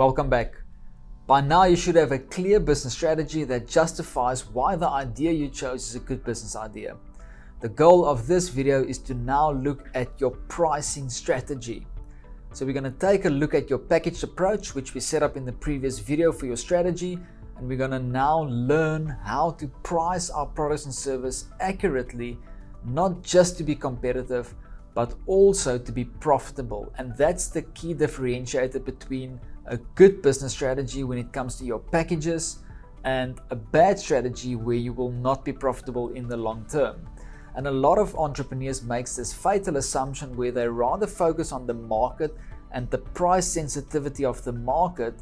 Welcome back. By now you should have a clear business strategy that justifies why the idea you chose is a good business idea. The goal of this video is to now look at your pricing strategy. So we're going to take a look at your packaged approach, which we set up in the previous video for your strategy, and we're going to now learn how to price our products and service accurately, not just to be competitive, but also to be profitable. And that's the key differentiator between a good business strategy when it comes to your packages and a bad strategy where you will not be profitable in the long term. And a lot of entrepreneurs makes this fatal assumption where they rather focus on the market and the price sensitivity of the market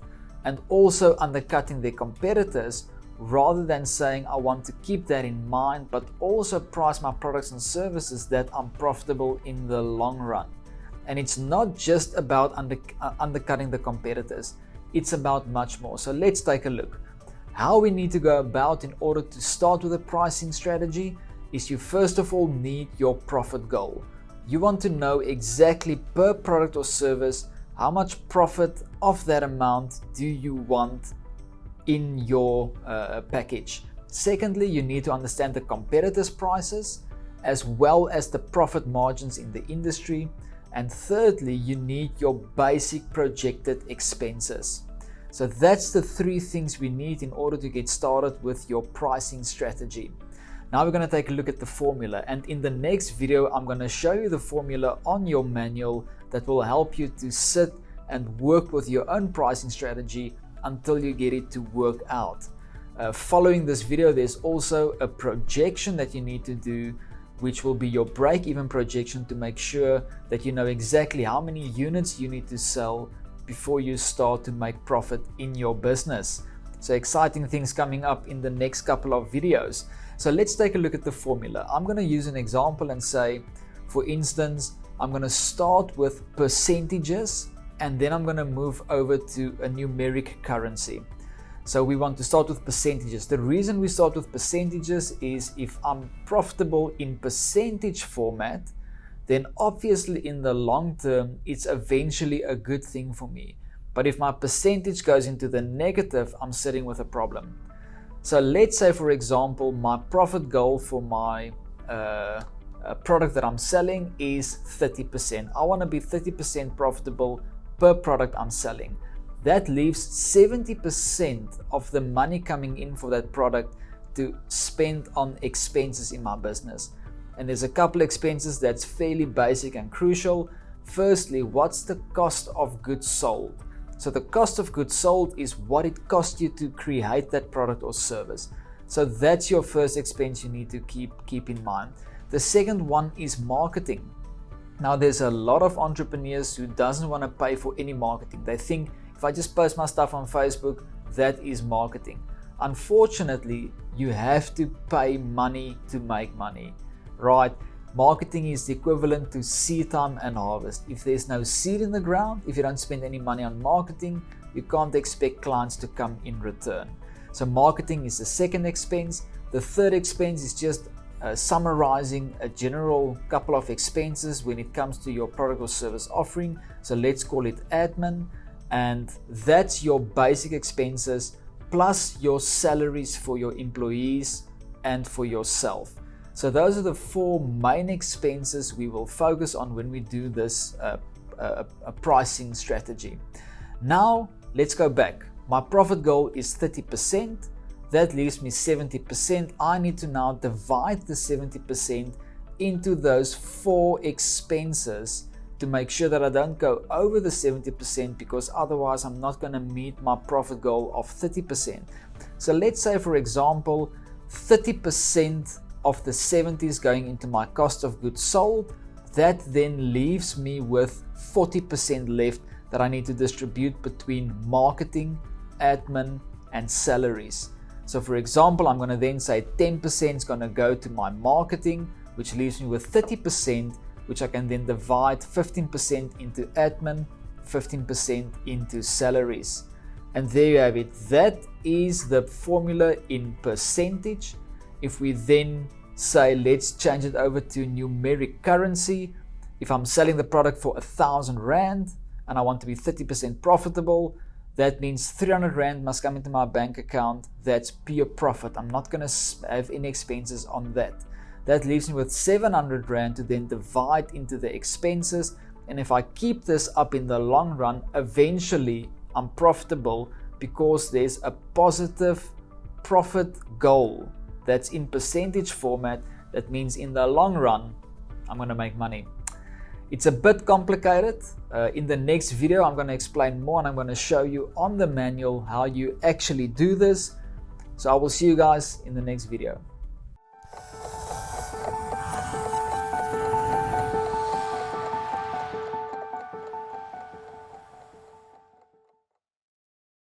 and also undercutting their competitors, rather than saying I want to keep that in mind but also price my products and services that I'm profitable in the long run. And it's not just about undercutting the competitors, it's about much more. So let's take a look. How we need to go about in order to start with a pricing strategy is you first of all need your profit goal. You want to know exactly per product or service how much profit of that amount do you want in your package. Secondly, you need to understand the competitors' prices as well as the profit margins in the industry. And thirdly, you need your basic projected expenses. So that's the three things we need in order to get started with your pricing strategy. Now we're going to take a look at the formula, and in the next video I'm going to show you the formula on your manual that will help you to sit and work with your own pricing strategy until you get it to work out. Following this video, there's also a projection that you need to do, which will be your break-even projection to make sure that you know exactly how many units you need to sell before you start to make profit in your business. So exciting things coming up in the next couple of videos. So let's take a look at the formula. I'm going to use an example and say, for instance, I'm going to start with percentages and then I'm going to move over to a numeric currency. So we want to start with percentages. The reason we start with percentages is if I'm profitable in percentage format, then obviously in the long term, it's eventually a good thing for me. But if my percentage goes into the negative, I'm sitting with a problem. So let's say, for example, my profit goal for my product that I'm selling is 30%. I want to be 30% profitable per product I'm selling. That leaves 70% of the money coming in for that product to spend on expenses in my business. And there's a couple expenses that's fairly basic and crucial. Firstly, what's the cost of goods sold? So the cost of goods sold is what it costs you to create that product or service. So that's your first expense you need to keep in mind. The second one is marketing. Now there's a lot of entrepreneurs who doesn't want to pay for any marketing. They think if I just post my stuff on Facebook, that is marketing. Unfortunately, you have to pay money to make money, right? Marketing is the equivalent to seed time and harvest. If there's no seed in the ground, if you don't spend any money on marketing, you can't expect clients to come in return. So marketing is the second expense. The third expense is just summarizing a general couple of expenses when it comes to your product or service offering. So let's call it admin. And that's your basic expenses plus your salaries for your employees and for yourself. So those are the four main expenses we will focus on when we do this pricing strategy. Now let's go back. My profit goal is 30%. That leaves me 70%. I need to now divide the 70% into those four expenses to make sure that I don't go over the 70%, because otherwise I'm not going to meet my profit goal of 30%. So let's say, for example, 30% of the 70 is going into my cost of goods sold. That then leaves me with 40% left that I need to distribute between marketing, admin, and salaries. So for example, I'm going to then say 10% is going to go to my marketing, which leaves me with 30%, which I can then divide 15% into admin, 15% into salaries. And there you have it. That is the formula in percentage. If we then say, let's change it over to numeric currency. If I'm selling the product for 1,000 Rand and I want to be 30% profitable, that means 300 Rand must come into my bank account. That's pure profit. I'm not going to have any expenses on that. That leaves me with 700 Rand to then divide into the expenses. And if I keep this up in the long run, eventually I'm profitable because there's a positive profit goal that's in percentage format. That means in the long run, I'm going to make money. It's a bit complicated. In the next video, I'm going to explain more and I'm going to show you on the manual how you actually do this. So I will see you guys in the next video.